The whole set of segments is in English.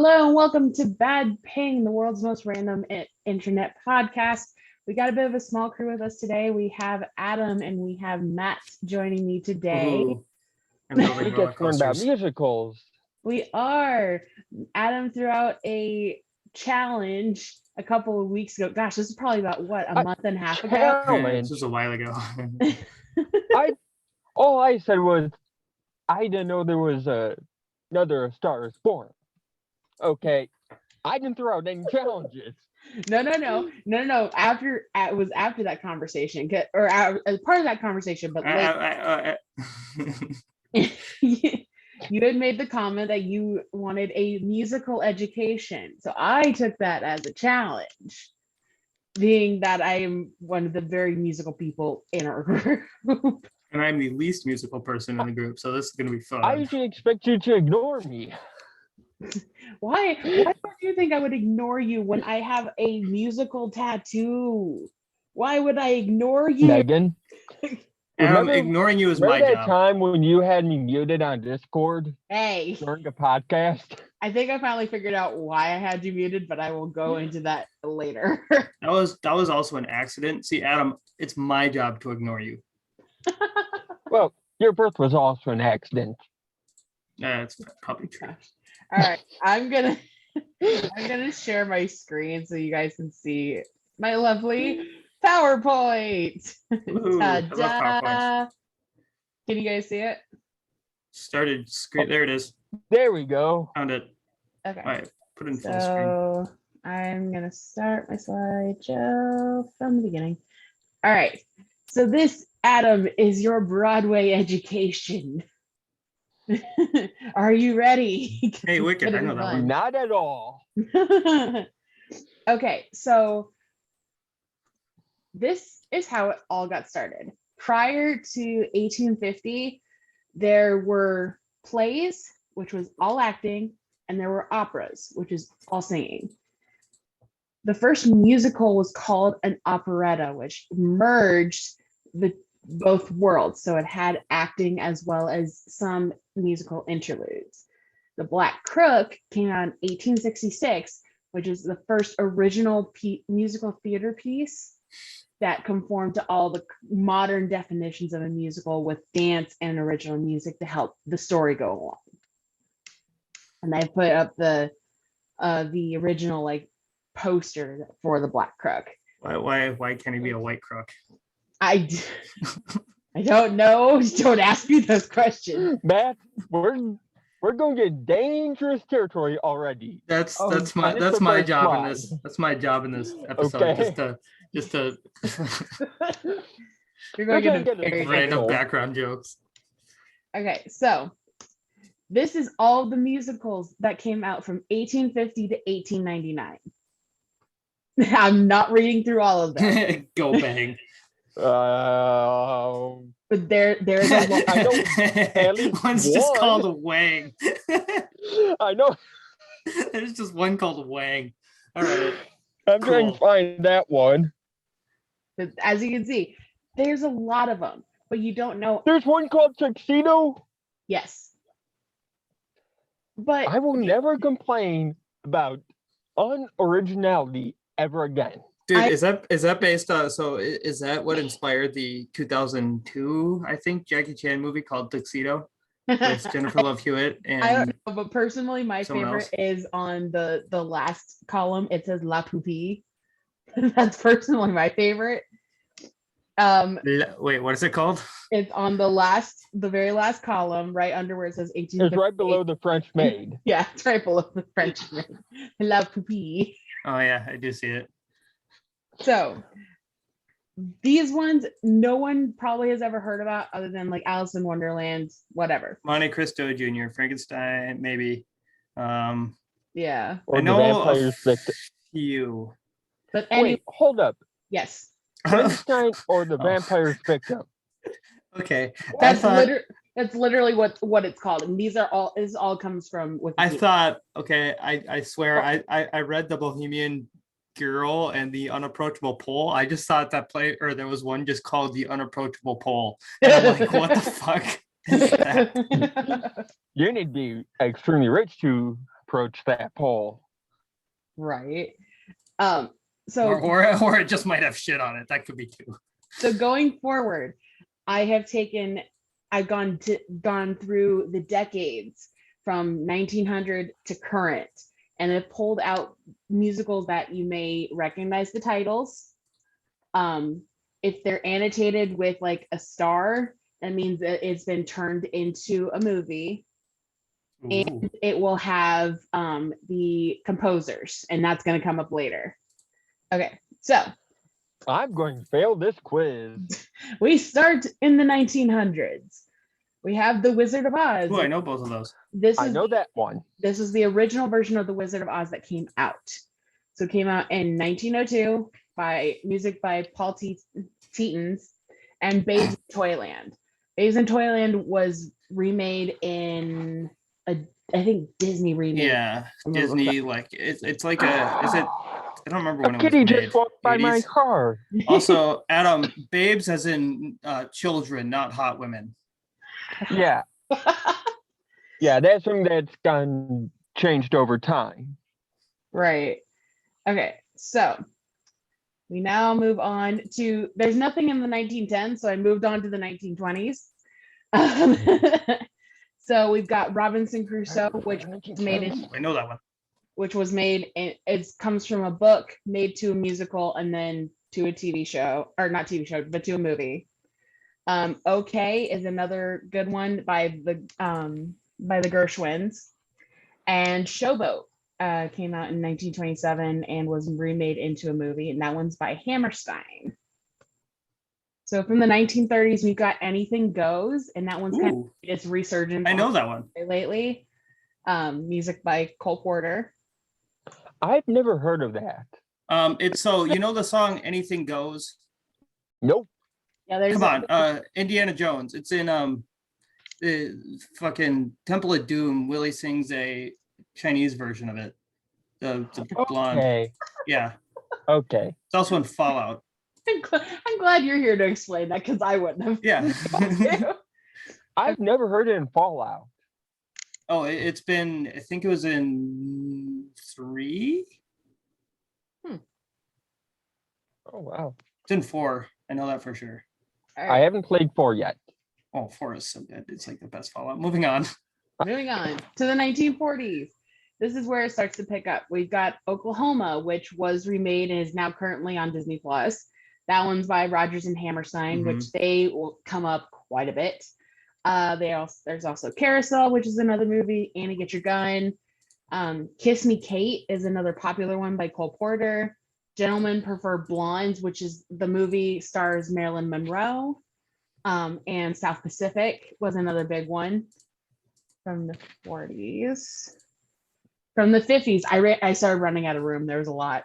Hello and welcome to Bad Ping, the world's most random internet podcast. We got a bit of a small crew with us today. We have Adam and we have Matt joining me today. Ooh, I'm building roller coasters. Musicals. We are. Adam threw out a challenge a couple of weeks ago. Gosh, this is probably about a month and a half ago. Yeah, this was a while ago. All I said was I didn't know there was another Star is Born. Okay, I didn't throw out any challenges. No. It was after that conversation, or as part of that conversation, but you had made the comment that you wanted a musical education. So I took that as a challenge, being that I am one of the very musical people in our group. And I'm the least musical person in the group, so this is going to be fun. I usually expect you to ignore me. Why do you think I would ignore you when I have a musical tattoo? Why would I ignore you? Megan? Ignoring you is my that job. Time when you had me muted on Discord? Hey. During a podcast? I think I finally figured out why I had you muted, but I will go into that later. That was also an accident. See, Adam, it's my job to ignore you. Well, your birth was also an accident. That's probably true. All right, I'm gonna share my screen so you guys can see my lovely PowerPoint. Ooh, I love PowerPoints. Can you guys see it? Started screen. There it is. There we go. Found it. Okay. All right, put it in full screen. So I'm gonna start my slideshow from the beginning. All right. So this, Adam, is your Broadway education. Are you ready? Hey, Wicked, I know that one. Not at all. Okay, so this is how it all got started. Prior to 1850, there were plays, which was all acting, and there were operas, which is all singing. The first musical was called an operetta, which merged both worlds. So it had acting as well as some musical interludes. The Black Crook came out in 1866, which is the first original musical theater piece that conformed to all the modern definitions of a musical with dance and original music to help the story go along. And they put up the original poster for the Black Crook. Why can't he be a white crook? I don't know. Don't ask me those questions. Matt, we're going to get dangerous territory already. That's my job in this. That's my job in this episode. Okay. Just to You're going to get very random background jokes. Okay, so this is all the musicals that came out from 1850 to 1899. I'm not reading through all of them. Go bang. But there's a lot. I know at least one's just called a Wang. I know. There's just one called a Wang. All right. I'm trying to find that one. But as you can see, there's a lot of them, but you don't know. There's one called Tuxedo. Yes. But I will never complain about unoriginality ever again. Dude, is that based on? So is that what inspired the 2002, I think, Jackie Chan movie called Tuxedo with Jennifer Love Hewitt? And I don't know, but personally, my favorite else. is on the last column. It says La Poupée. That's personally my favorite. Wait, what is it called? It's on the very last column, right under where it says 18. It's right below the French maid. Yeah, it's right below the French maid. La Poupée. Oh yeah, I do see it. So these ones, no one probably has ever heard about other than Alice in Wonderland, whatever. Monte Cristo Jr., Frankenstein, maybe. Yeah. Or I know Vampire's Victim. Few. But Wait, hold up. Yes. Frankenstein or the Vampire's Victim? Okay. That's literally what it's called. And this all comes from Wikipedia. I thought, okay, I swear I read the Bohemian Girl and the Unapproachable Pole. I just thought there was one just called the Unapproachable Pole. And I'm like, what the fuck is that? You need to be extremely rich to approach that poll. Right. So Or it just might have shit on it. That could be too. So going forward, I've gone through the decades from 1900 to current, and have pulled out musicals that you may recognize the titles. If they're annotated with like a star, that means that it's been turned into a movie. Ooh. And it will have the composers, and that's going to come up later. Okay, so I'm going to fail this quiz. we start in the 1900s. We have The Wizard of Oz. Ooh, I know both of those. I know that one. This is the original version of The Wizard of Oz that came out. So it came out in 1902 by music by Paul Teetons and Babes in Toyland. Babes in Toyland was remade in I think Disney remade. Yeah, Disney, like it's like is it? I don't remember when A it was kitty made. just walked by my 80s? car. Also, Adam, babes as in children, not hot women. Yeah. Yeah, that's something that's gotten changed over time. Right. Okay, so we now move on to, there's nothing in the 1910s, so I moved on to the 1920s. So we've got Robinson Crusoe, which was made in, I know that one. which was made in, it comes from a book made to a musical and then to a TV show, or not TV show, but to a movie. Okay is another good one by the Gershwins. And Showboat came out in 1927 and was remade into a movie, and that one's by Hammerstein. So from the 1930s, we've got Anything Goes, and that one's kind of Ooh, its resurgence I know that one. lately. Music by Cole Porter. I've never heard of that. It's so you know the song "Anything Goes." Nope. Yeah, there's Come on, Indiana Jones. It's in the fucking Temple of Doom. Willie sings a Chinese version of it. The blonde. Okay. Yeah, Okay. it's also in Fallout. I'm glad you're here to explain that, because I wouldn't have. Yeah. I've never heard it in Fallout. Oh, it's been. I think it was in 3. Oh wow. It's in 4. I know that for sure. All I right, haven't played 4 yet. Oh, 4 is so good. It's like the best Fallout. Moving on. moving on to the 1940s. This is where it starts to pick up. We've got Oklahoma, which was remade and is now currently on Disney Plus. That one's by Rodgers and Hammerstein, which they will come up quite a bit. There's also Carousel, which is another movie. Annie, Get Your Gun. Kiss Me Kate is another popular one by Cole Porter. Gentlemen Prefer Blondes, which is the movie stars Marilyn Monroe. And South Pacific was another big one from the 40s. From the 50s, I started running out of room. There was a lot.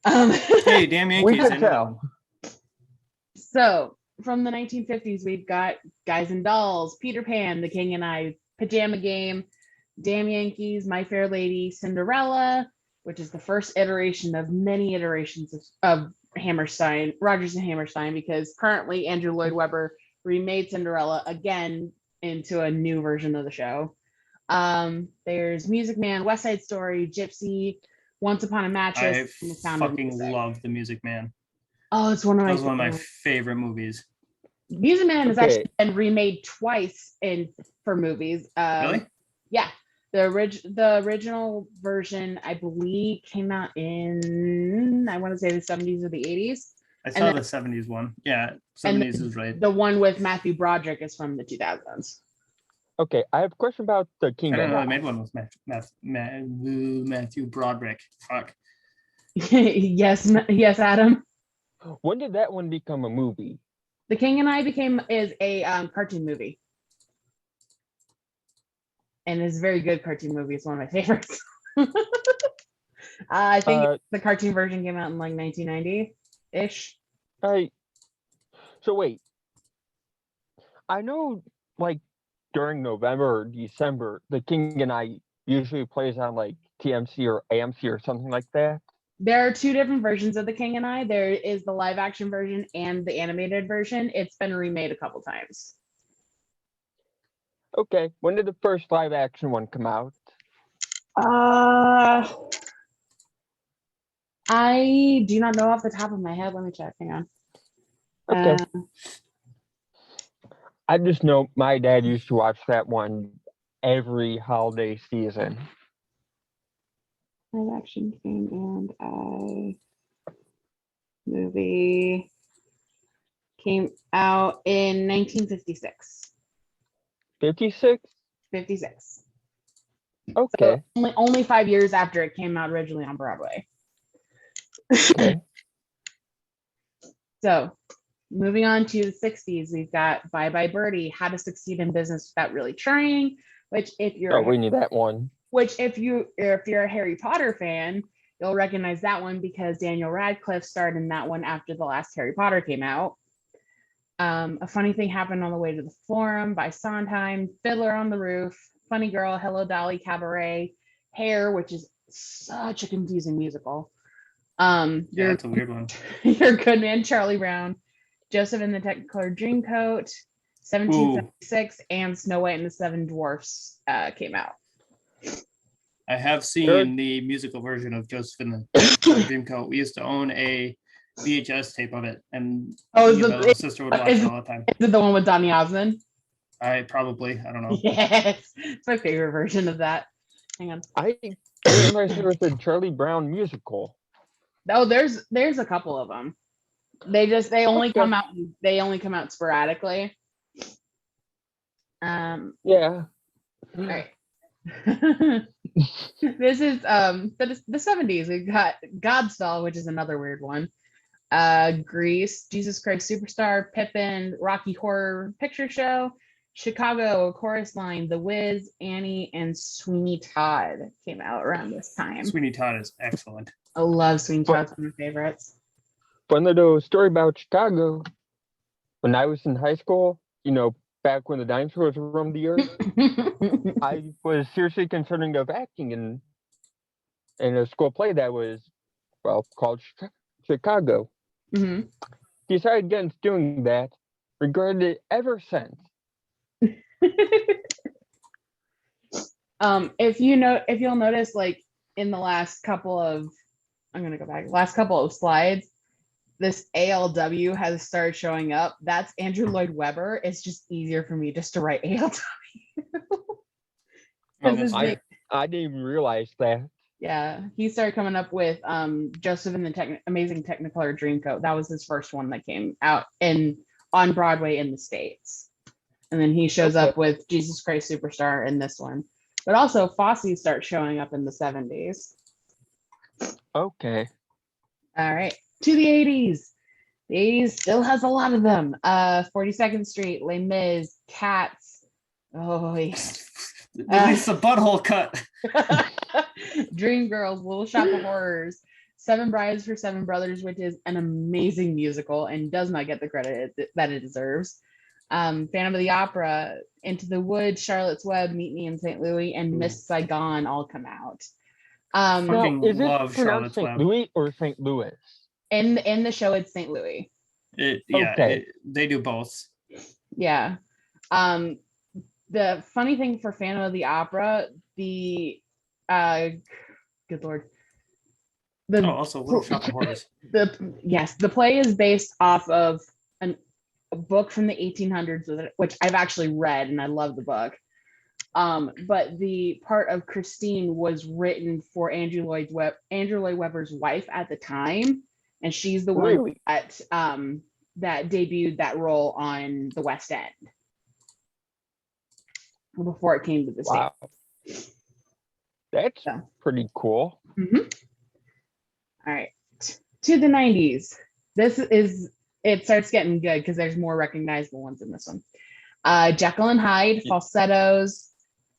Hey, damn Yankees! We I could know that tell. one. So from the 1950s, we've got Guys and Dolls, Peter Pan, The King and I, Pajama Game, Damn Yankees, My Fair Lady, Cinderella, which is the first iteration of many iterations of Hammerstein, Rodgers and Hammerstein, because currently Andrew Lloyd Webber remade Cinderella again into a new version of the show. There's Music Man, West Side Story, Gypsy, Once Upon a Mattress, I and The Sound of fucking Music. love The Music Man. Oh, it's one of That my was one of my favorites. favorite movies. Music Man has Okay. actually been remade twice for movies. Really? Yeah, the original version, I believe, came out in, I want to say, the 70s or the 80s. I And saw then- the 70s one. Yeah, and 70s is right. The one with Matthew Broderick is from the 2000s. Okay, I have a question about the I King don't know. I and made one with Matthew Broderick. Fuck. Yes, Adam. When did that one become a movie? The King and I is a cartoon movie. And it's a very good cartoon movie. It's one of my favorites. I think the cartoon version came out in like 1990-ish. So wait. I know, like, during November or December, the King and I usually plays on like TMC or AMC or something like that. There are two different versions of The King and I. There is the live action version and the animated version. It's been remade a couple times. Okay, when did the first live action one come out? I do not know off the top of my head. Let me check. Hang on. Okay. I just know my dad used to watch that one every holiday season. Live action film and movie came out in 1956. 56? 56. Okay. So only 5 years after it came out originally on Broadway. Okay. So moving on to the 60s, we've got Bye Bye Birdie, How to Succeed in Business Without Really Trying, which if you're Oh, we knew that one. which if you're a Harry Potter fan, you'll recognize that one because Daniel Radcliffe starred in that one after the last Harry Potter came out. A Funny Thing Happened on the Way to the Forum by Sondheim, Fiddler on the Roof, Funny Girl, Hello Dolly, Cabaret, Hair, which is such a confusing musical. Yeah, it's a weird one. Your Good Man, Charlie Brown, Joseph and the Technicolor Dreamcoat, 1776, and Snow White and the Seven Dwarfs came out. I have seen the musical version of Joseph and the Dreamcoat. We used to own a VHS tape of it, and my little sister would watch it all the time. Is it the one with Donny Osmond? I don't know. Yes, it's my favorite version of that. Hang on. I didn't realize there was a Charlie Brown musical. Oh, there's a couple of them. They only come out sporadically. Yeah. All right. This is the 70s. We've got Godspell, which is another weird one. Grease, Jesus Christ Superstar, Pippin, Rocky Horror Picture Show, Chicago, Chorus Line, The Wiz, Annie, and Sweeney Todd came out around this time. Sweeney Todd is excellent. I love Sweeney Todd. It's one of my favorites. Fun little story about Chicago. When I was in high school, back when the dinosaurs roamed the earth, I was seriously considering of acting in a school play that was, called Chicago. Mm-hmm. Decided against doing that. Regretted it ever since. If you'll notice, like in the last couple of slides, this ALW has started showing up. That's Andrew Lloyd Webber. It's just easier for me just to write ALW. I didn't even realize that. Yeah, he started coming up with Joseph and the Amazing Technicolor Dreamcoat. That was his first one that came out on Broadway in the States. And then he shows up with Jesus Christ Superstar in this one. But also Fosse starts showing up in the 70s. Okay. All right. To the 80s. The 80s still has a lot of them. 42nd Street, Les Mis, Cats. Oh, yeah. At least the butthole cut. Dreamgirls, Little Shop of Horrors, Seven Brides for Seven Brothers, which is an amazing musical and does not get the credit that it deserves. Phantom of the Opera, Into the Woods, Charlotte's Web, Meet Me in St. Louis, and Miss Saigon all come out. Is love it Charlotte's St. Web. Louis or St. Louis? In the show, it's St. Louis. They do both. Yeah. The funny thing for Phantom of the Opera, good Lord. Also Little Shop of Horrors. The play is based off of a book from the 1800s, which I've actually read and I love the book. But the part of Christine was written for Andrew Lloyd Webber's wife at the time, and she's the one that debuted that role on the West End before it came to the States. That's pretty cool. Mm-hmm. All right, to the 90s. It starts getting good because there's more recognizable ones in this one. Jekyll and Hyde, Falsettos,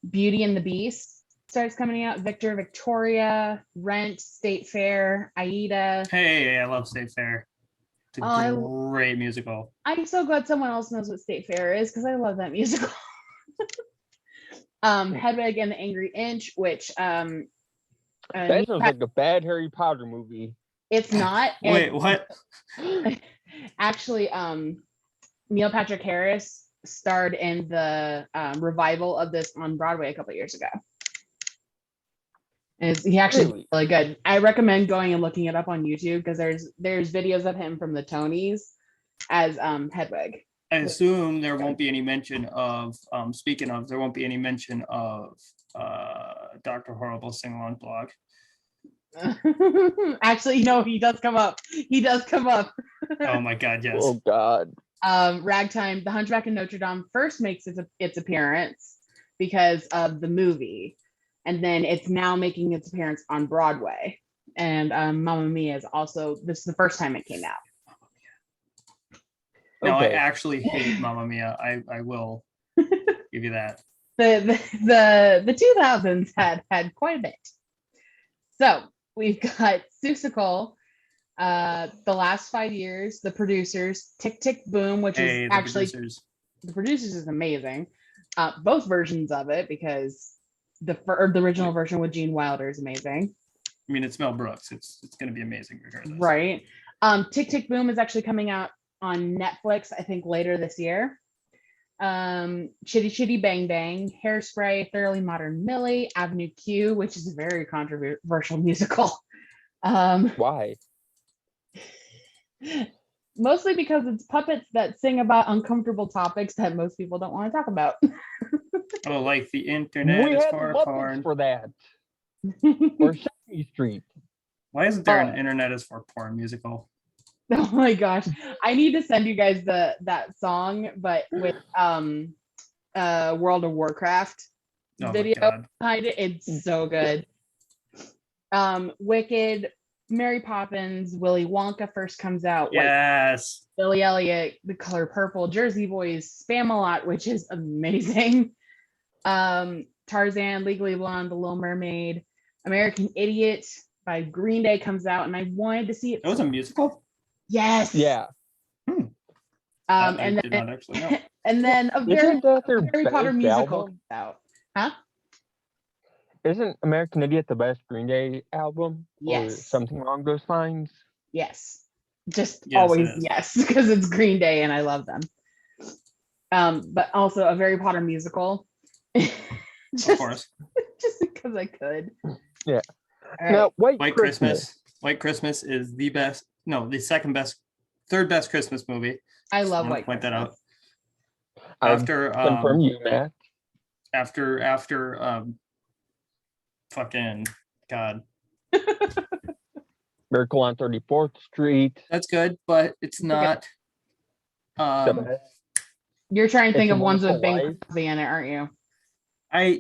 Beauty and the Beast starts coming out. Victor, Victoria, Rent, State Fair, Aida. Hey, I love State Fair. It's a great musical. I'm so glad someone else knows what State Fair is because I love that musical. Hedwig and the Angry Inch, which that sounds like a bad Harry Potter movie. It's not. Wait, what? Actually, Neil Patrick Harris starred in the revival of this on Broadway a couple years ago. He actually Really? really good. I recommend going and looking it up on YouTube because there's videos of him from the Tonys as Hedwig. I assume there won't be any mention of, speaking of, there won't be any mention of Dr. Horrible sing-along blog. Actually, no, he does come up. He does come up. Oh my God, yes. Oh God. Ragtime, The Hunchback of Notre Dame first makes its appearance because of the movie, and then it's now making its appearance on Broadway. And Mamma Mia is also, this is the first time it came out. No, Okay. I actually hate Mamma Mia. I will give you that. The 2000s had quite a bit. So we've got Seussical, the last 5 years, the producers, Tick Tick Boom, which Hey, is the actually producers. the producers is amazing. Both versions of it, because the original version with Gene Wilder is amazing. I mean, it's Mel Brooks. It's going to be amazing regardless. Right. Tick Tick Boom is actually coming out on Netflix, I think, later this year. Chitty Chitty Bang Bang, Hairspray, Thoroughly Modern Millie, Avenue Q, which is a very controversial musical. Why? Mostly because it's puppets that sing about uncomfortable topics that most people don't want to talk about. Oh, like the internet We is had for Muppets porn. for that. Or Sesame Street. Why isn't there an internet is for porn musical? Oh my gosh, I need to send you guys that song, but with World of Warcraft Oh my video God. behind it. It's so good. Wicked, Mary Poppins, Willy Wonka first comes out. Yes. Billy Elliot, The Color Purple, Jersey Boys, Spam-A-Lot, which is amazing. Tarzan, Legally Blonde, The Little Mermaid, American Idiot by Green Day comes out, and I wanted to see it. It was a musical? Yes. Yeah. I And did then, not actually know. and then a Isn't that their Harry Potter best musical album? comes out. Huh? Isn't American Idiot the best Green Day album? Or Yes. something along those lines? Yes. Just Yes, always it is. yes, because it's Green Day and I love them. But also a Harry Potter musical. Of course. Just because I could. Yeah. All right. Now, White Christmas. White Christmas is the best. No, the second best, third best Christmas movie. I love wanna White point that Christmas. out. I After confirm you, Matt. after fucking God. Miracle on 34th Street. That's good, but it's not. The best. You're trying to think It's of a ones with Wonderful Bing Life. Crosby in it, aren't you?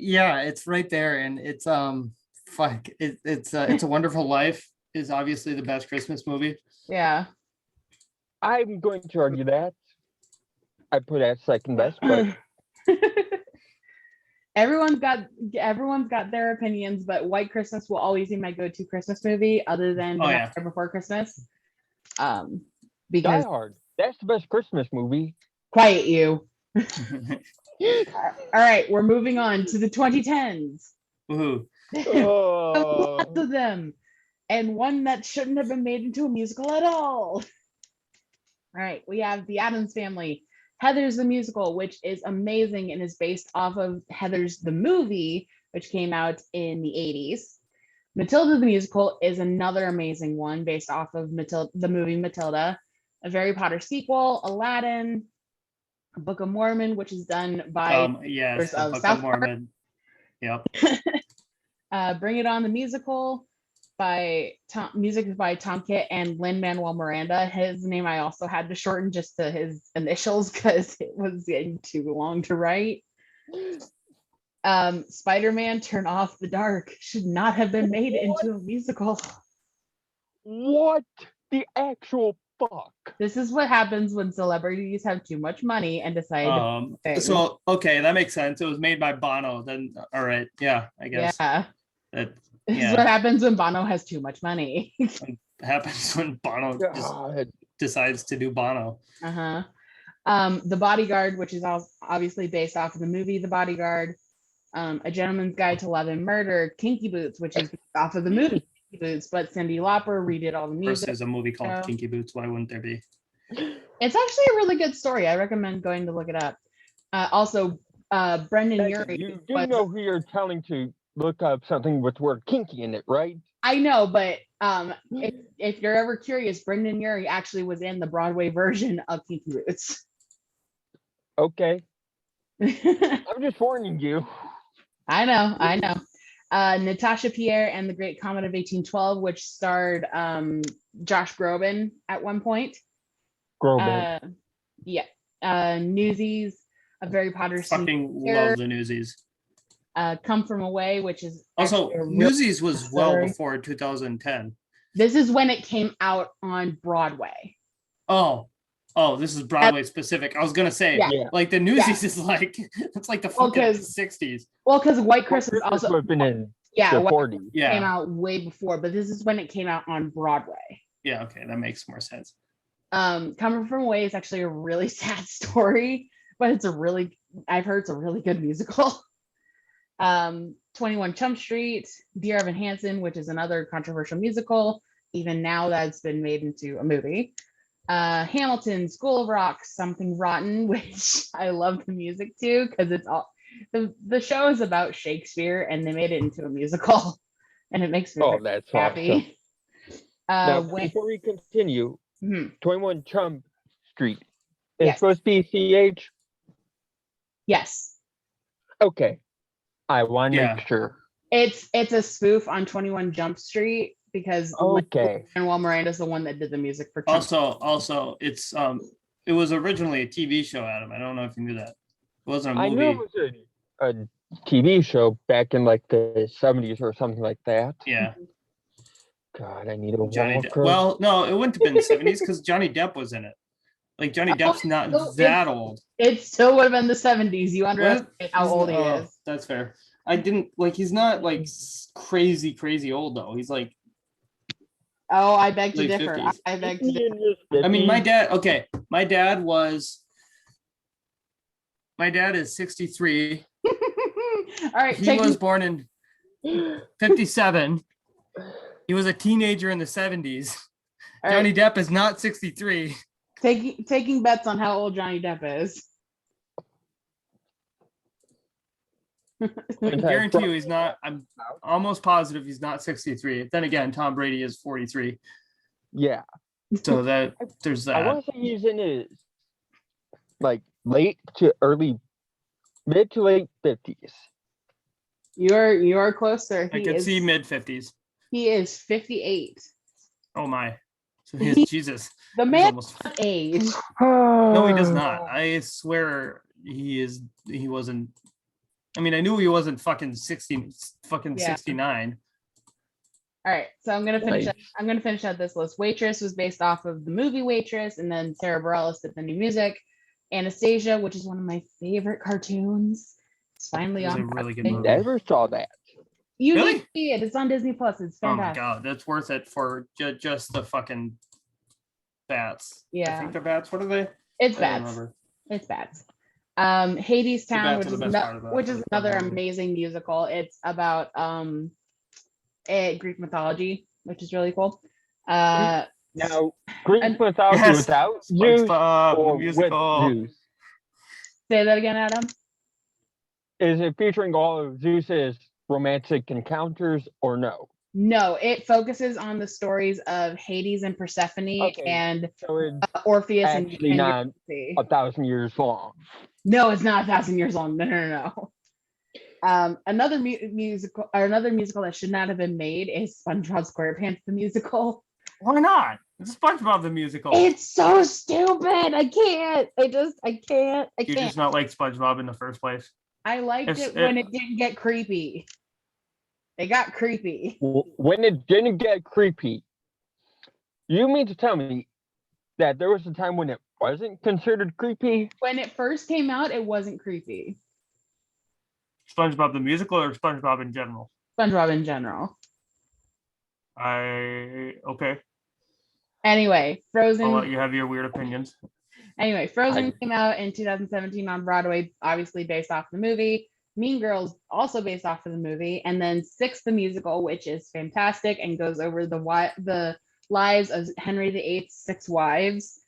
Yeah, it's right there, and it's fuck. It's a Wonderful Life is obviously the best Christmas movie. Yeah. I'm going to argue that. I put that second best, but everyone's got their opinions, but White Christmas will always be my go-to Christmas movie, other than The Nightmare Before Christmas. Die Because Hard. That's the best Christmas movie. quiet you. All right, we're moving on to the 2010s. Woohoo. Lots of them, and one that shouldn't have been made into a musical at all. All right, we have The Addams Family, Heathers the Musical, which is amazing and is based off of Heathers the movie, which came out in the 80s. Matilda the Musical is another amazing one based off of the movie Matilda. A Harry Potter sequel, Aladdin, A Book of Mormon, which is done by yes, the of Book South of Mormon. Yep. Bring It On the Musical music by Tom Kitt and Lin-Manuel Miranda. His name I also had to shorten just to his initials because it was getting too long to write. Spider-Man Turn Off the Dark should not have been made into a musical. What the actual fuck? This is what happens when celebrities have too much money and decide so okay, that makes sense. It was made by Bono. Then all right, yeah, I guess. Yeah. That This is what happens when Bono has too much money. happens when Bono just decides to do Bono. Uh-huh. The Bodyguard, which is obviously based off of the movie The Bodyguard. A Gentleman's Guide to Love and Murder, Kinky Boots, which is based off of the movie Kinky Boots, but Cyndi Lauper redid all the Of course, music. there's a movie called Kinky Boots. Why wouldn't there be? It's actually a really good story. I recommend going to look it up. Also, Brendan Urie. You do know who you're telling to look up something with the word kinky in it, right? I know, but if you're ever curious, Brendan Urie actually was in the Broadway version of Kinky Boots. Okay. I'm just warning you. I know. Natasha Pierre and the Great Comet of 1812, which starred Josh Groban at one point. Groban. Newsies, A Very Potter Fucking Senior, love the Newsies. Come From Away, which is Also, actually a real Newsies was well story. before 2010. This is when it came out on Broadway. Oh, this is Broadway specific. I was gonna say, Yeah. like the Newsies is like it's like the fucking 60s. Well, because White Christmas also would have been in the White 40s. came out way before, but this is when it came out on Broadway. Yeah, okay, that makes more sense. Coming From Away is actually a really sad story, but I've heard it's a really good musical. 21 Chump Street, Dear Evan Hansen, which is another controversial musical. Even now that's been made into a movie. Hamilton, School of Rock, Something Rotten, which I love the music too, because it's all the show is about Shakespeare and they made it into a musical, and it makes me That's happy. Awesome. Now, before we continue, 21 Chump Street is supposed to be CH? Yes. Okay. I want to make sure. It's a spoof on 21 Jump Street because Lin-Manuel Miranda's the one that did the music for Chump. Also, it's it was originally a TV show, Adam. I don't know if you knew that. It wasn't a movie. I knew it was a TV show back in like the 70s or something like that. Yeah. God, I need a Johnny walker. Well, no, it wouldn't have been the 70s because Johnny Depp was in it. Like Johnny Depp's not that old. It still would have been the 70s. You underestimate how old he is. That's fair. I didn't like. He's not like crazy old though. He's like. Oh, I beg to differ. 50s. I beg to differ. I mean, my dad. Okay, my dad is 63. All right. He was born in 57. He was a teenager in the 70s. Johnny Depp is not 63. Taking bets on how old Johnny Depp is. I guarantee you he's not. I'm almost positive he's not 63. Then again, Tom Brady is 43. Yeah. So there's that. I want to say he's in his like mid to late 50s. You're closer. I can see mid 50s. He is 58. Oh my. So he's Jesus. The man age. No, he does not. I swear he wasn't. I mean, I knew he wasn't fucking 69. All right, so I'm gonna finish out this list. Waitress was based off of the movie Waitress, and then Sarah Bareilles did the new music. Anastasia, which is one of my favorite cartoons, it's finally on. A really good movie. Never saw that. You need to see it. It's on Disney Plus. It's fantastic. Oh my god, that's worth it for just the fucking bats. Yeah, I think they're bats. What are they? It's bats. It's bats. Hades Town, which is another amazing musical. It's about Greek mythology, which is really cool. Now, Greek mythology without Zeus or musical. with Zeus? Say that again, Adam. Is it featuring all of Zeus's romantic encounters or no? No, it focuses on the stories of Hades and Persephone and Orpheus and not 1,000 years long. No, it's not 1,000 years long. No. Another musical that should not have been made is SpongeBob SquarePants the musical. Why not? It's SpongeBob the musical. It's so stupid. I can't. You just not like SpongeBob in the first place. I liked it when it didn't get creepy. It got creepy. When it didn't get creepy, you mean to tell me that there was a time when it wasn't considered creepy? When it first came out, it wasn't creepy. SpongeBob the musical or SpongeBob in general? SpongeBob in general. Okay. Anyway, Frozen. I'll let you have your weird opinions. Anyway, Frozen came out in 2017 on Broadway, obviously based off the movie. Mean Girls, also based off of the movie. And then Six the Musical, which is fantastic and goes over the lives of Henry VIII's 6 wives.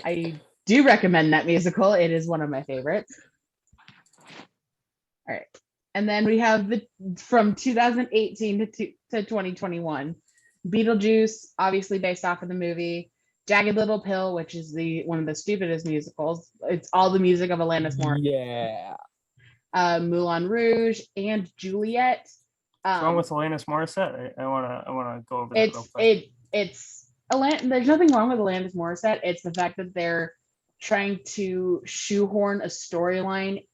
I do recommend that musical. It is one of my favorites. All right. And then we have the from 2018 to 2021, Beetlejuice, obviously based off of the movie. Jagged Little Pill, which is one of the stupidest musicals. It's all the music of Alanis Morissette. Yeah. Moulin Rouge and Juliet. What's wrong with Alanis Morissette? I wanna go over that real quick. There's nothing wrong with Alanis Morissette. It's the fact that they're trying to shoehorn a storyline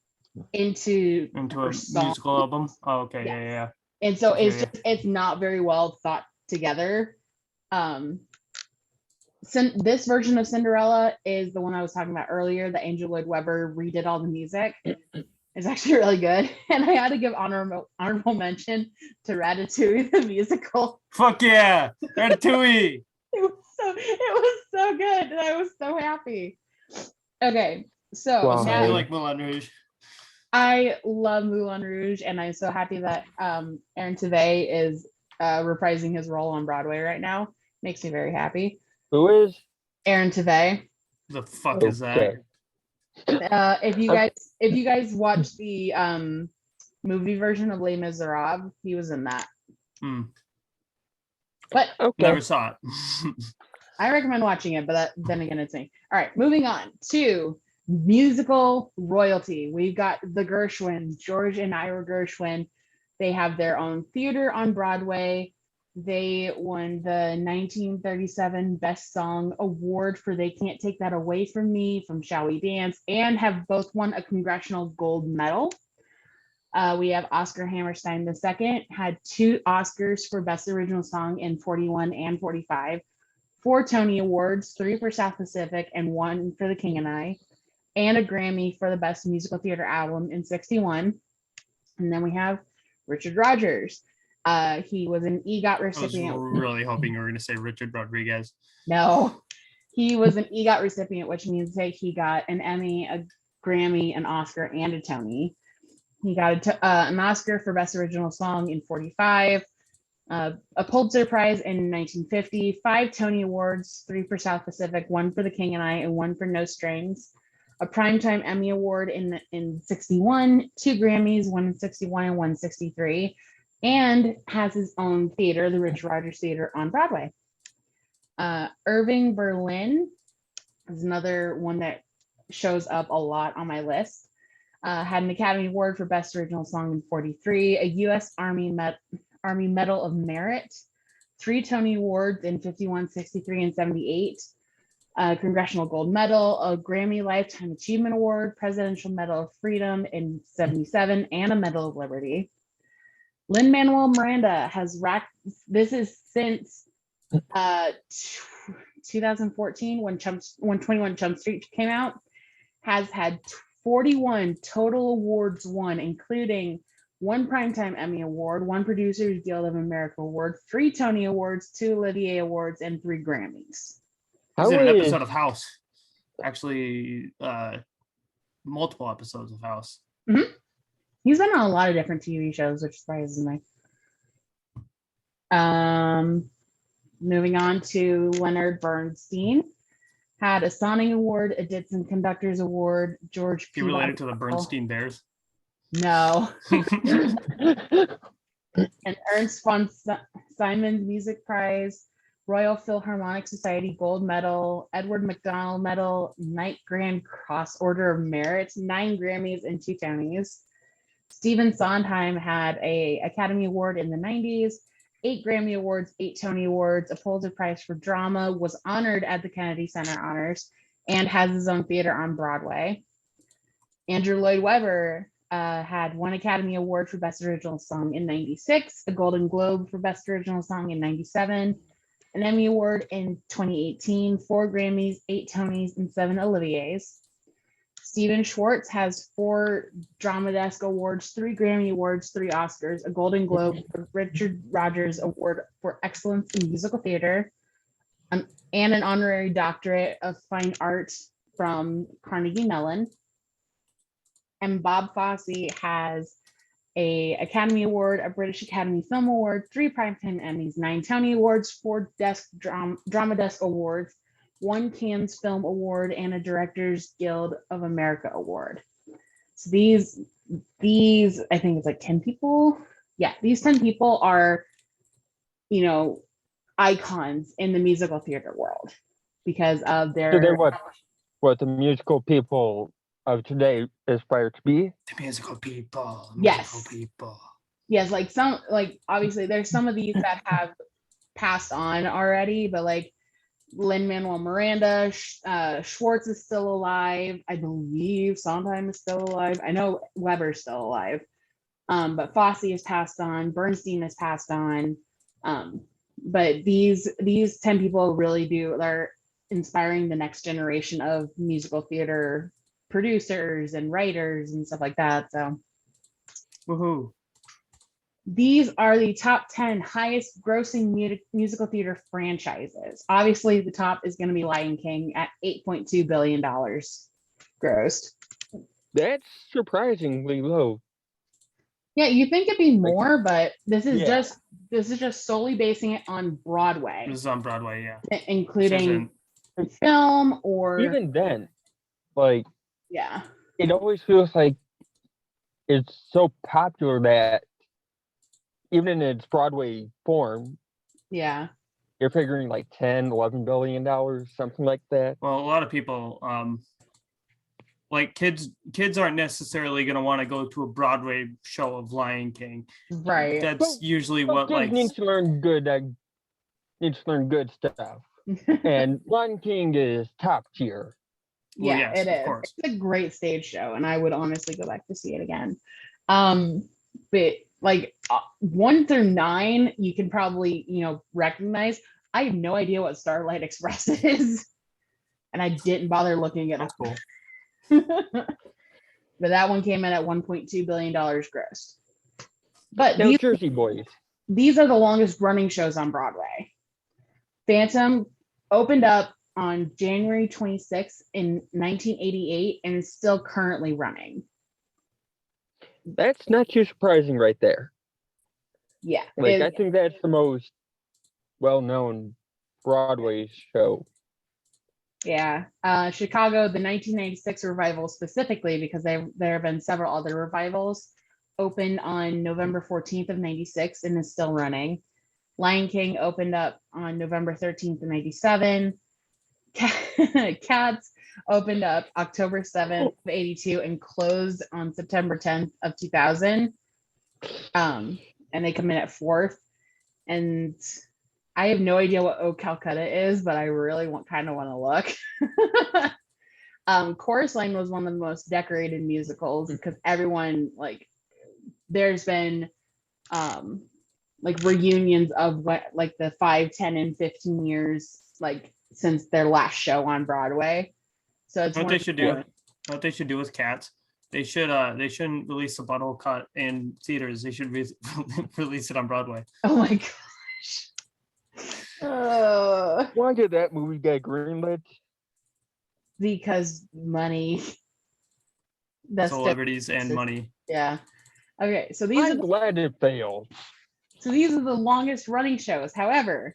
into a song. musical album. Oh, okay, Yes. yeah. And so it's not very well thought together. This version of Cinderella is the one I was talking about earlier. The Angel Lloyd Webber redid all the music. It's actually really good. And I had to give honorable mention to Ratatouille the musical. Fuck yeah, Ratatouille. It was so good, and I was so happy. Okay, so Wow. I like Moulin Rouge. I love Moulin Rouge, and I'm so happy that Aaron Tveit is reprising his role on Broadway right now. Makes me very happy. Who is? Aaron Tveit. The fuck is that? If you guys watch the movie version of Les Miserables, he was in that. But never saw it. I recommend watching it, but then again, it's me. All right, moving on to musical royalty. We've got the Gershwins, George and Ira Gershwin. They have their own theater on Broadway. They won the 1937 Best Song Award for They Can't Take That Away From Me from Shall We Dance, and have both won a Congressional Gold Medal. We have Oscar Hammerstein II, had 2 Oscars for Best Original Song in 41 and 45, 4 Tony Awards, 3 for South Pacific and 1 for The King and I, and a Grammy for the Best Musical Theater Album in 61. And then we have Richard Rodgers. He was an EGOT recipient. I was really hoping you were going to say Richard Rodriguez. No, he was an EGOT recipient, which means that he got an Emmy, a Grammy, an Oscar, and a Tony. He got an Oscar for Best Original Song in 45, a Pulitzer Prize in 1950, 5 Tony Awards, 3 for South Pacific, 1 for The King and I, and 1 for No Strings, a Primetime Emmy Award in 61, 2 Grammys, 1 in 61 and 1 in 63, and has his own theater, the Richard Rodgers Theater on Broadway. Irving Berlin is another one that shows up a lot on my list. Had an Academy Award for Best Original Song in 43, a U.S. Army Medal of Merit, 3 Tony Awards in 51, 63, and 78, a Congressional Gold Medal, a Grammy Lifetime Achievement Award, Presidential Medal of Freedom in 77, and a Medal of Liberty. Lin-Manuel Miranda has racked, this is since 2014 when 21 Jump Street came out, has had 41 total awards won, including 1 Primetime Emmy Award, 1 Producers Guild of America Award, 3 Tony Awards, 2 Olivier Awards, and 3 Grammys. He's in an episode of House. Actually, multiple episodes of House. Mm-hmm. He's been on a lot of different TV shows, which surprises me. Moving on to Leonard Bernstein. Had a Sonning Award, a Ditson Conductors Award, George P. You related to the Bernstein Bears? No. An Ernst von Simons Music Prize, Royal Philharmonic Society Gold Medal, Edward McDonald Medal, Knight Grand Cross Order of Merit, 9 Grammys and 2 Tonys. Stephen Sondheim had an Academy Award in the 90s, 8 Grammy Awards, 8 Tony Awards, a Pulitzer Prize for Drama, was honored at the Kennedy Center Honors, and has his own theater on Broadway. Andrew Lloyd Webber had 1 Academy Award for Best Original Song in 96, a Golden Globe for Best Original Song in 97, an Emmy Award in 2018, 4 Grammys, 8 Tonys, and 7 Oliviers. Stephen Schwartz has 4 Drama Desk Awards, 3 Grammy Awards, 3 Oscars, a Golden Globe, a Richard Rodgers Award for Excellence in Musical Theater, and an honorary doctorate of fine art from Carnegie Mellon. And Bob Fosse has an Academy Award, a British Academy Film Award, 3 Primetime Emmys, 9 Tony Awards, 4 Drama Desk Awards, 1 Cannes Film Award, and a Directors Guild of America Award. So these these, I think it's like 10 people. Yeah, these 10 people are, you know, icons in the musical theater world because of So they're their, what the musical people of today aspire to be. The musical people. Yes. Musical people. yes, like some, like obviously there's some of these that have passed on already, but like Lin-Manuel Miranda, Schwartz is still alive. I believe Sondheim is still alive. I know Weber's still alive. But Fosse has passed on, Bernstein has passed on. But these 10 people really do, they're inspiring the next generation of musical theater producers and writers and stuff like that. So Woohoo. these are the top 10 highest grossing musical theater franchises. Obviously, the top is going to be Lion King at $8.2 billion grossed. That's surprisingly low. Yeah, you think it'd be more, but this is Yeah. just solely basing it on Broadway, This is on Broadway, yeah. including film or Even then, like, yeah. it always feels like it's so popular that even in its Broadway form, Yeah. you're figuring like 10, $11 billion, something like that. Well, a lot of people, like kids aren't necessarily going to want to go to a Broadway show of Lion King. Right. That's usually But what kids like need to learn good stuff. And Lion King is top tier. Well, Yeah, yes, it of is. course. It's a great stage show, and I would honestly go back to see it again. But like 1 through 9, you can probably, recognize. I have no idea what Starlight Express is, and I didn't bother looking it up. Cool. But that one came in at $1.2 billion gross. But Now, Jersey Boys. these are the longest running shows on Broadway. Phantom opened up on January 26th in 1988 and is still currently running. That's not too surprising right there. Yeah. Like, I think that's the most well-known Broadway show. Yeah. Chicago, the 1996 revival specifically, because there have been several other revivals, opened on November 14th of 96 and is still running. Lion King opened up on November 13th of 97. Cats opened up October 7th of 82 and closed on September 10th of 2000. And they come in at 4th. And I have no idea what Oh Calcutta is, but I really kind of want to look. Chorus Line was one of the most decorated musicals because everyone, like, there's been like reunions of what, like the 5, 10, and 15 years, like since their last show on Broadway. So it's What they should do with Cats, they shouldn't release a bottle cut in theaters. They should release it on Broadway. Oh my gosh. Why did that movie get greenlit? Because money. Celebrities and money. Yeah. Okay, so I'm glad it failed. So these are the longest running shows. However,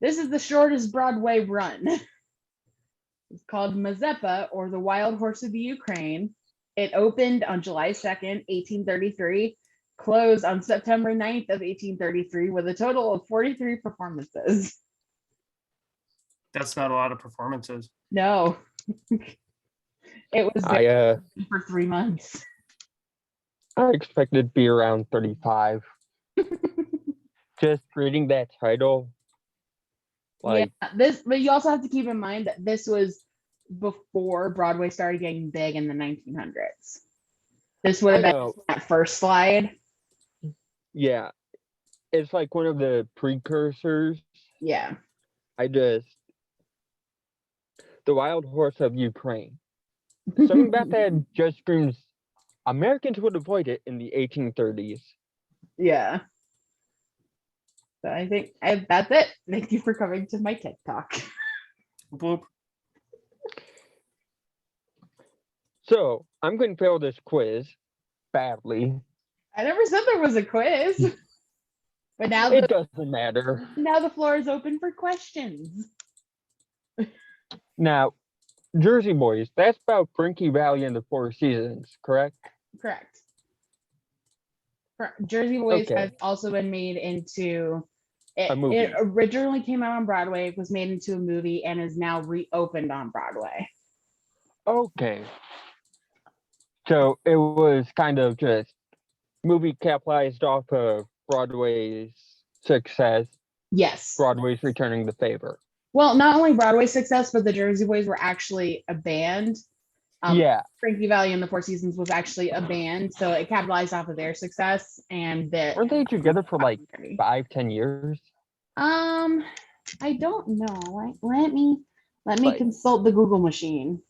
this is the shortest Broadway run. It's called Mazeppa, or The Wild Horse of the Ukraine. It opened on July 2nd, 1833, closed on September 9th of 1833 with a total of 43 performances. That's not a lot of performances. No. It was for 3 months. I expected to be around 35. Just reading that title. Like, yeah, but you also have to keep in mind that this was before Broadway started getting big in the 1900s. This would have been that first slide. Yeah. It's like one of the precursors. Yeah. The Wild Horse of Ukraine. Something about that just screams Americans would avoid it in the 1830s. Yeah. So I think that's it. Thank you for coming to my TikTok. Boop. So I'm going to fail this quiz badly. I never said there was a quiz. But now it doesn't matter. Now the floor is open for questions. Now, Jersey Boys, that's about Brinky Valley and the Four Seasons, correct? Correct. Jersey Boys Okay. has also been made into A movie. It originally came out on Broadway, was made into a movie, and is now reopened on Broadway. Okay. So it was kind of just movie capitalized off of Broadway's success. Yes. Broadway's returning the favor. Well, not only Broadway success, but the Jersey Boys were actually a band. Yeah. Frankie Valli and the Four Seasons was actually a band, so it capitalized off of their success. And that Weren't they together for like 5-10 years? I don't know. Let me Like- consult the Google machine.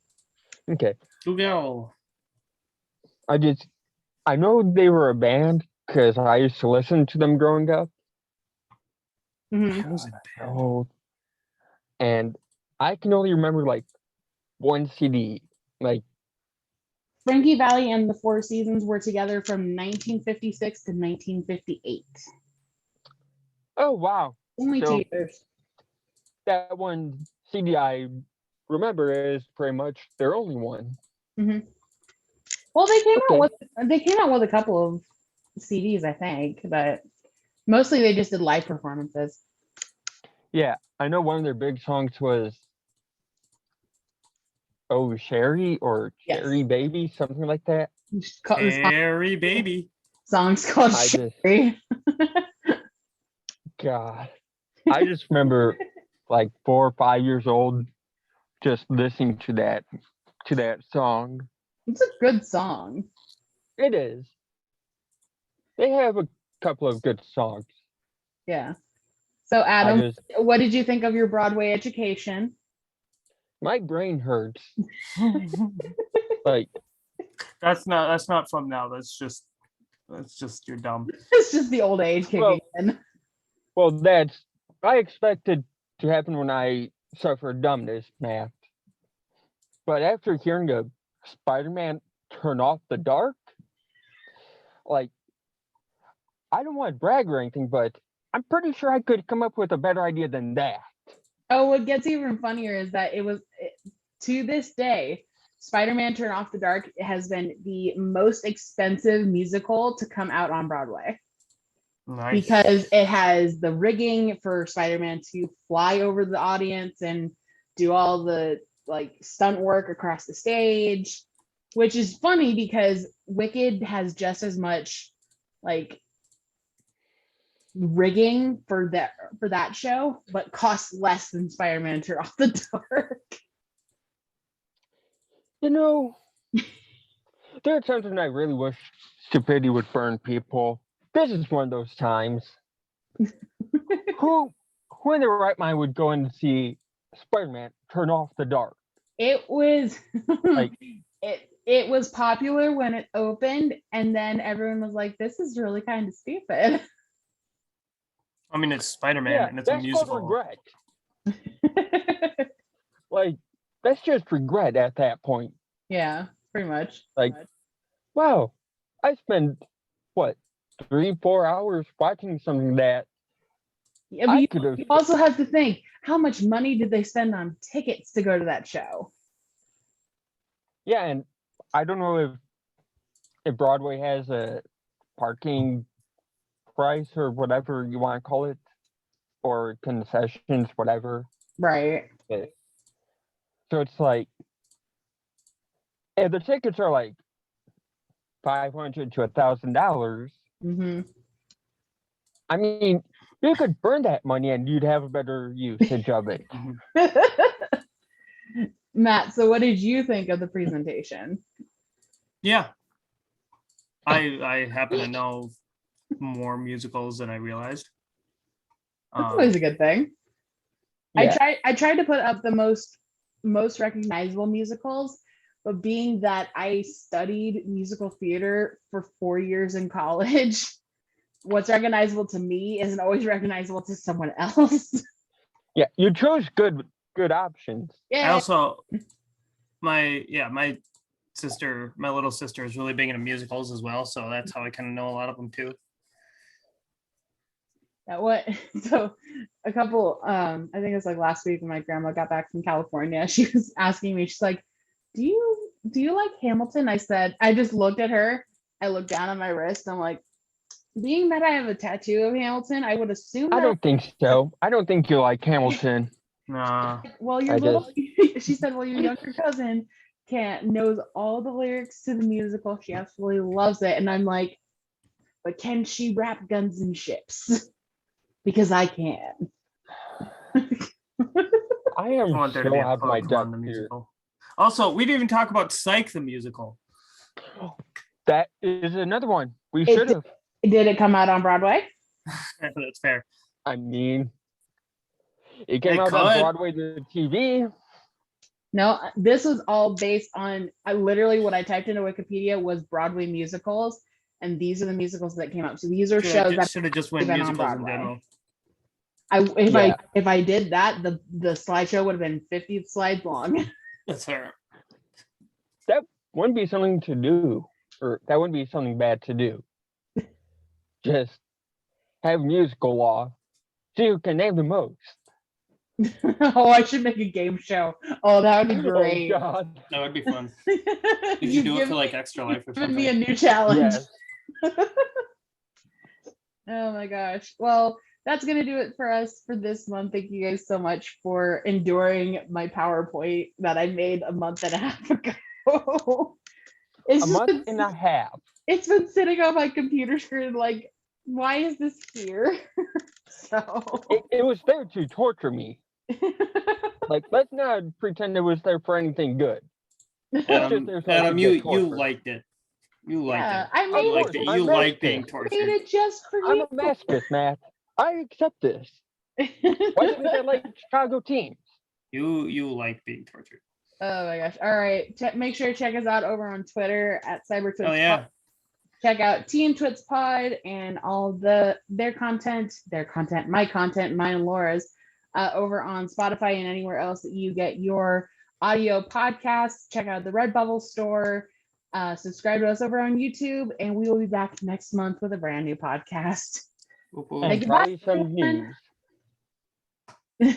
Okay. Google. I know they were a band because I used to listen to them growing up. Mhm. Oh, and I can only remember like one CD. Like, Frankie Valli and the Four Seasons were together from 1956 to 1958. oh wow, Only So- 2 years. that one CD I remember is pretty much their only one. Well, they came Okay. out with a couple of CDs, I think, but mostly they just did live performances. Yeah, I know one of their big songs was "Oh Sherry" or Yes. "Cherry Baby," something like that. The Harry baby. song's called I just- Sherry. God, I just remember like 4 or 5 years old, just listening to that song. It's a good song. It is. They have a couple of good songs. Yeah. So I Adam, just what did you think of your Broadway education? my brain hurts. Like, That's not from now. That's just you're dumb. It's just the old age kicking Well- in. well, I expected to happen when I suffered dumbness math. But after hearing a Spider-Man turn off the dark, like, I don't want to brag or anything, but I'm pretty sure I could come up with a better idea than that. Oh, what gets even funnier is that to this day, Spider-Man Turn Off the Dark has been the most expensive musical to come out on Broadway Nice. because it has the rigging for Spider-Man to fly over the audience and do all the like stunt work across the stage, which is funny because Wicked has just as much like rigging for that show, but costs less than Spider-Man Turn Off the Dark. You know, there are times when I really wish stupidity would burn people. This is one of those times. Who in their right mind would go in and see Spider-Man turn off the dark? It was Like- it was popular when it opened, and then everyone was like, "This is really kind of stupid." I mean, it's Spider-Man Yeah, and it's a that's called musical. regret. Like, that's just regret at that point. Yeah, pretty much. Like, wow, I spent what 3-4 hours watching something that Yeah, but I you, could have. you also have to think, how much money did they spend on tickets to go to that show? Yeah, and I don't know if Broadway has a parking price or whatever you want to call it, or concessions, whatever. Right. So it's like, if the tickets are like $500 to $1,000, Hmm. I mean, you could burn that money and you'd have a better usage of it. Matt, so what did you think of the presentation? Yeah. I happen to know more musicals than I realized. That's always a good thing. Yeah. I tried to put up the most recognizable musicals, but being that I studied musical theater for 4 years in college, what's recognizable to me isn't always recognizable to someone else. Yeah, you chose good options. I Yeah. also my little sister is really big into musicals as well, so that's how I kind of know a lot of them too. So a couple I think it was like last week when my grandma got back from California, she was asking me, she's like, do you like Hamilton? I said, I just looked at her I look down at my wrist. I'm like, being that I have a tattoo of Hamilton, I would assume I that. don't think so. I don't think you like Hamilton. Nah. Well, your I little, she said, well, your younger cousin knows all the lyrics to the musical. She absolutely loves it. And I'm like, but can she rap Guns and Ships? Because I can. I am I want there to so be a out of my Pokemon depth the here. musical. Also, we didn't even talk about Psych the musical. That is another one. We It should have. Did it come out on Broadway? That's fair. I mean, it came It out on could. Broadway, the TV. No, this was all based on, I literally, what I typed into Wikipedia was Broadway musicals, and these are the musicals that came up. So these are shows that Should have just went been on musicals in Broadway. general. If I did that, the slideshow would have been 50 slides long. That's fair. That wouldn't be something to do, or that wouldn't be something bad to do. Just have musical law. See who can name the most. Oh, I should make a game show. Oh, that would be great. Oh God. That would be fun. You should do it for like Extra Life or Give me a something. new challenge. Yes. Oh my gosh. Well, that's going to do it for us for this month. Thank you guys so much for enduring my PowerPoint that I made a month and a half ago. A month and a half. It's been sitting on my computer screen like, why is this here? So It was there to torture me. Like, let's not pretend it was there for anything good. Adam, There's like Adam a you torture. liked it. You liked Yeah, it. I You made liked it. it. I'm You like masochist. being made tortured. it just for I'm you. a masochist, Matt. I accept this. Why do you think I like Chicago teams? You like being tortured. Oh my gosh. All right. Make sure to check us out over on Twitter at CyberTwits. Oh yeah. Check out Team Twits Pod and all their content, my content, mine and Laura's, over on Spotify and anywhere else that you get your audio podcasts. Check out the Redbubble store. Subscribe to us over on YouTube, and we will be back next month with a brand new podcast. Whoop, whoop. And goodbye, probably some everyone. news.